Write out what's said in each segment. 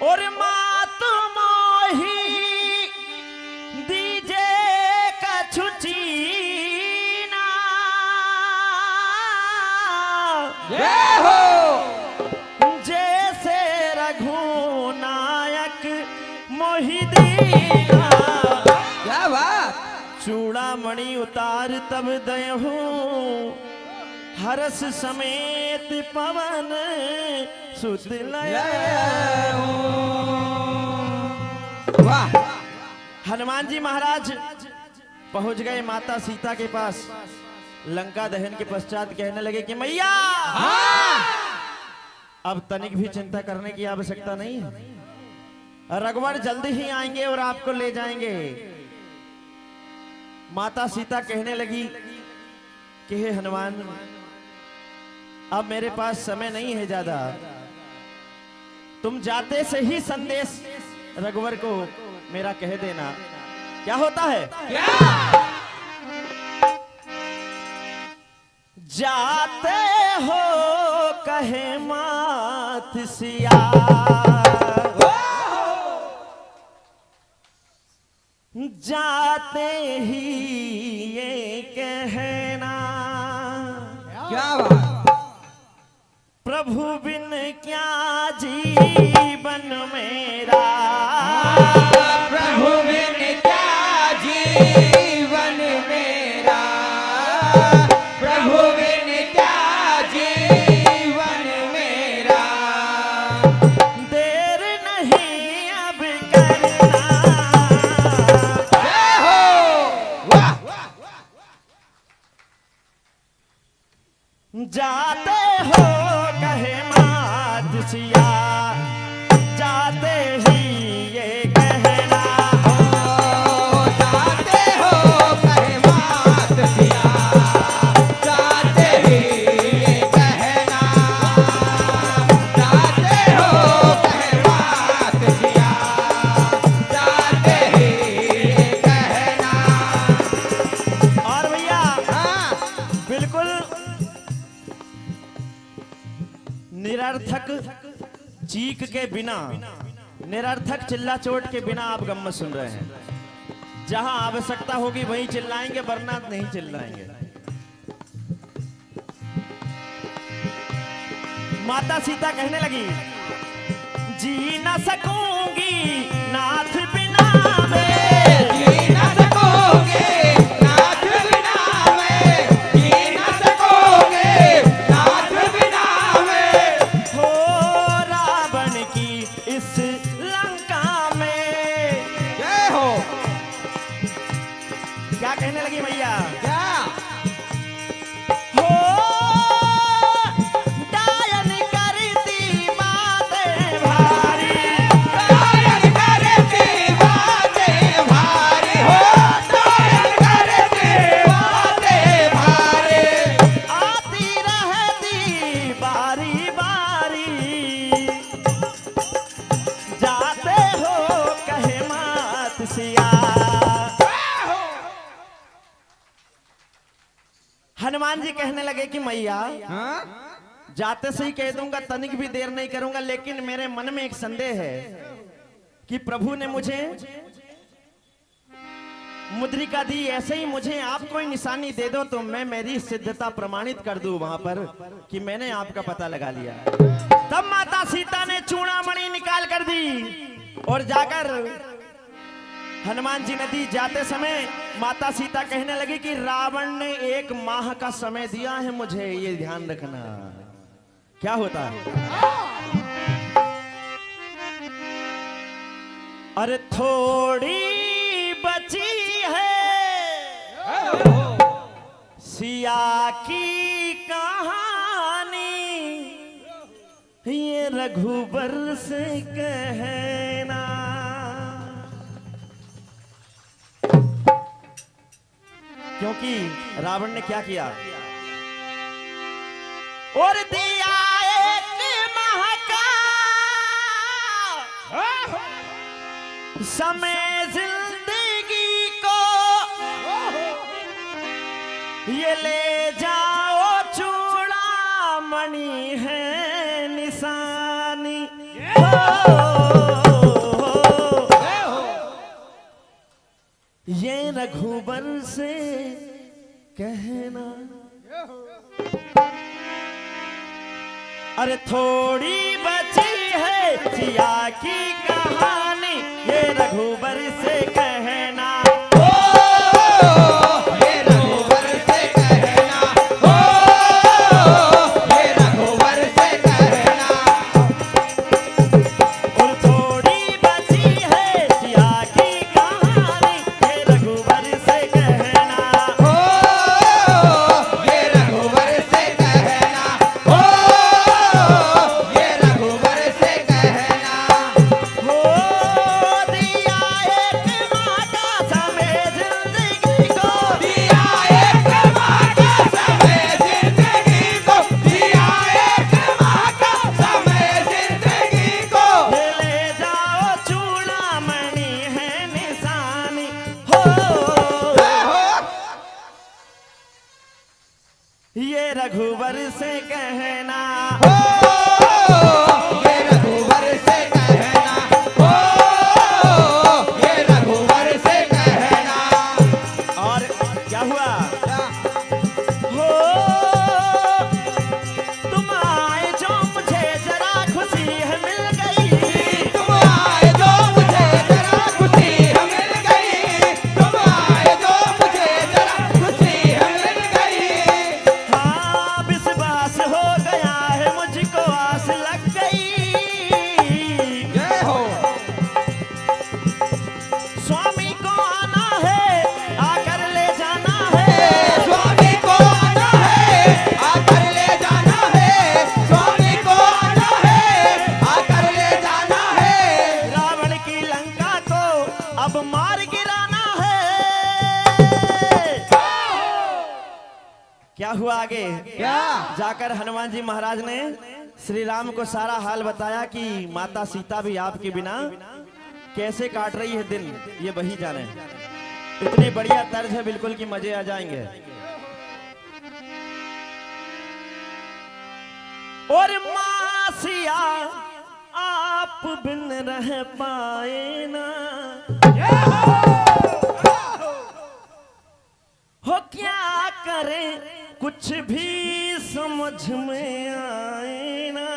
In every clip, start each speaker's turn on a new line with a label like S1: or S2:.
S1: और मात मोही दीजे कछुचीना
S2: जय हो
S1: जैसे रघुनायक मोहि दीना।
S2: क्या बात।
S1: चूड़ामणि उतार तब दयहू हरस समेत पवन सुत
S2: वाह।
S1: हनुमान जी महाराज पहुंच गए माता सीता के पास। लंका दहन के पश्चात कहने लगे कि मैया अब तनिक भी चिंता करने की आवश्यकता नहीं है, रघुवर जल्दी ही आएंगे और आपको ले जाएंगे। माता सीता कहने लगी कि हे हनुमान, अब मेरे पास समय नहीं है ज्यादा, तुम जाते से ही संदेश रघुवर को मेरा कह देना। क्या होता है?
S2: क्या?
S1: जाते हो कहे मात सिया, जाते ही ये कहना।
S2: क्या बात।
S1: प्रभु बिन क्या जीवन मेरा,
S2: प्रभु बिन क्या जीवन मेरा, प्रभु बिन क्या जीवन मेरा।
S1: देर नहीं अब करना।
S2: जय हो। वाह।
S1: जाते हो कहे मात सिया, जाते ही ये कहना।
S2: जाते हो कहे मात सिया, जाते ही ये कहना। जाते हो कहे मात सिया, जाते ही ये कहना।
S1: और भैया
S2: हाँ।
S1: बिल्कुल निरर्थक चीख के बिना, निरर्थक चिल्ला चोट के बिना आप गम्म सुन रहे हैं। जहां आवश्यकता होगी वहीं चिल्लाएंगे, वरना नहीं चिल्लाएंगे। माता सीता कहने लगी जी न सकूंगी नाथ बिना में,
S2: जी न सकोगे नाथ बिना में, जी न सकोगे नाथ बिना में।
S1: हो रावण की इस लंका में।
S2: जय हो।
S1: क्या कहने लगी भैया?
S2: क्या?
S1: हो डायन करती बातें भारी,
S2: डायन करती बातें भारी हो, डायन करती बातें भारी।
S1: आती रहती बारी बारी, जाते हो कहे मात सिया। हनुमान जी कहने लगे कि मैया
S2: हाँ?
S1: जाते से ही कह दूंगा, तनिक भी देर नहीं करूंगा, लेकिन मेरे मन में एक संदेह है कि प्रभु ने मुझे मुद्रिका दी, ऐसे ही मुझे आप कोई निशानी दे दो तो मैं मेरी सिद्धता प्रमाणित कर दूं वहां पर कि मैंने आपका पता लगा लिया। तब माता सीता ने चूड़ामणि निकाल कर दी और जाकर हनुमान जी ने दी। जाते समय माता सीता कहने लगी कि रावण ने 1 माह का समय दिया है मुझे, ये ध्यान रखना। क्या होता है? अरे थोड़ी बची है सिया की कहानी, ये रघुबर से कहना। क्योंकि रावण ने क्या किया? और दिया 1 माह का समय जिंदगी को, ये ले जाओ चूड़ामणि है निशानी। ये रघुबर से कहना, अरे थोड़ी बची है जिया की कहानी, ये रघुबर से कहना।
S2: ये रघुवर से कहना, हो ये रघुवर से कहना।
S1: और थोड़ी बची है जिया की कहानी, ये रघुबर से कहना।
S2: हो ये रघुवर से कहना, हो ये रघुवर से कहना।
S1: हो दिया एक माँ का समय जिंदगी को,
S2: दिया एक माँ का समय जिंदगी को, दिया एक माँ का समय जिंदगी को।
S1: ले जाओ चूड़ामणि है निशानी, हो ये रघुवर से कहना।
S2: ये रघुवर से कहना, हो ये रघुवर से कहना।
S1: और क्या हुआ? हो तुम आए जो मुझे जरा खुशी है मिल गई,
S2: तुम आए जो मुझे जरा खुशी है मिल गई, तुम आए जो मुझे जरा खुशी है मिल गई।
S1: हाँ विश्वास हो गया है मुझको, आस लग गई।
S2: जय हो।
S1: स्वामी को आना है आकर ले जाना है,
S2: स्वामी को आना है आकर ले जाना है, स्वामी को आना है आकर ले जाना है।
S1: रावण की लंका को अब मार गिराना है। क्या हुआ आगे?
S2: क्या?
S1: जाकर हनुमान जी महाराज ने श्री राम को सारा हाल बताया कि माता सीता भी आपके बिना कैसे काट रही है दिन, ये वही जाने। इतनी बढ़िया तर्ज है बिल्कुल कि मजे आ जाएंगे। और मासिया आप बिन रह पाए ना, हो क्या करें कुछ भी समझ में आए ना।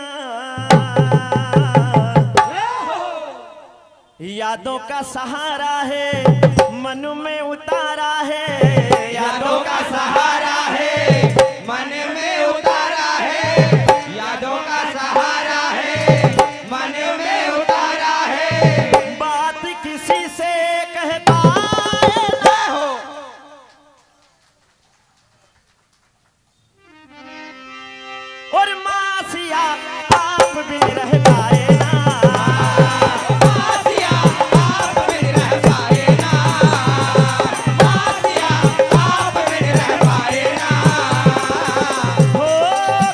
S1: यादों का सहारा है मन में उतारा है,
S2: यादों का सहारा है मन में उतारा है, यादों का सहारा है मन में उतारा है।
S1: बात किसी से कह पाए ना हो, और मासिया आप भी रह पाए ना।
S2: आसिया आप बिन रह पाए ना, आसिया आप बिन रह पाए ना।
S1: हो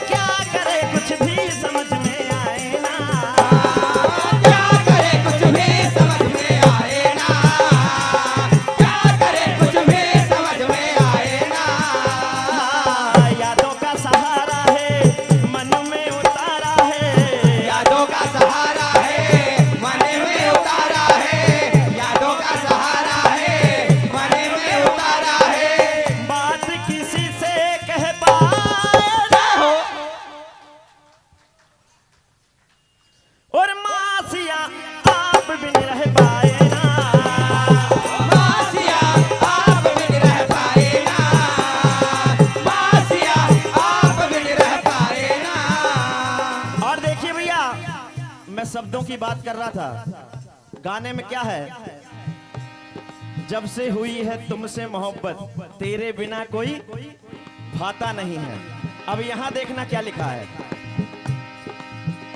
S1: क्या करे कुछ भी समझ में आए ना।
S2: क्या करे कुछ भी समझ में आए ना, क्या करे कुछ भी समझ में आए ना।
S1: हाँ, यादों का सहारा है मन में उतारा है,
S2: यादों का सहारा है मन में उतारा है, यादों का सहारा है मन में उतारा है।
S1: बात किसी से कह पाए ना हो, और मासिया आप बिन रह पाए ना।
S2: मासिया आप बिन रह पाए ना, मासिया आप बिन रह पाए ना।
S1: और देखिए भैया, मैं शब्दों की बात कर रहा था, गाने में क्या है? जब से हुई है तुमसे मोहब्बत, तेरे बिना कोई भाता नहीं है। अब यहां देखना क्या लिखा है।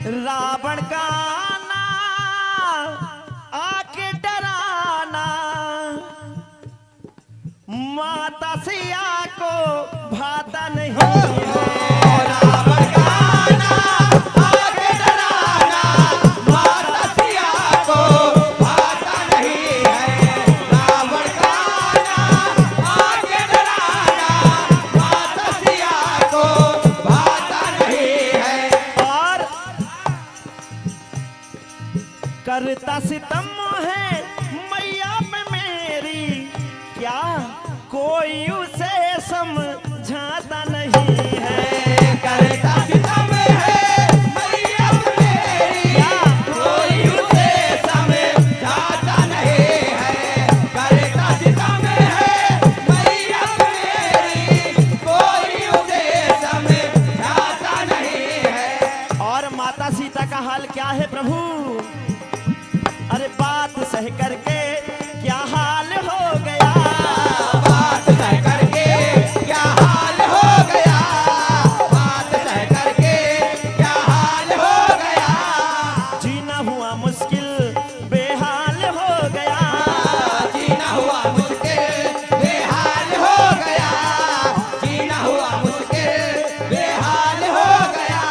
S1: रावण का आना आके डराना, माता सिया को भाता नहीं है।
S2: रावण का आना आगे डराना, माता सिया को भाता नहीं है। रावण का आना आगे डराना, माता सिया को भाता नहीं है।
S1: और करता सितम है मैया पे मेरी, क्या कोई उसे समझाता नहीं है।
S2: करता सितम है मैया मेरी, कोई उसे समझाता नहीं है। करता सितम है मैया मेरी, कोई उसे समझाता नहीं है।
S1: और माता सीता का हाल क्या है प्रभु? अरे बात सह करके क्या हाल हो गया,
S2: बात सह करके क्या हाल हो गया, बात सह करके क्या हाल हो गया।
S1: जीना हुआ मुश्किल बेहाल हो गया,
S2: जीना हुआ मुश्किल बेहाल हो गया, जीना हुआ मुश्किल बेहाल हो गया।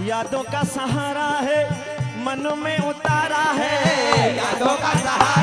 S1: यादों का सहारा है मन में उतारा है,
S2: यादों का सहारा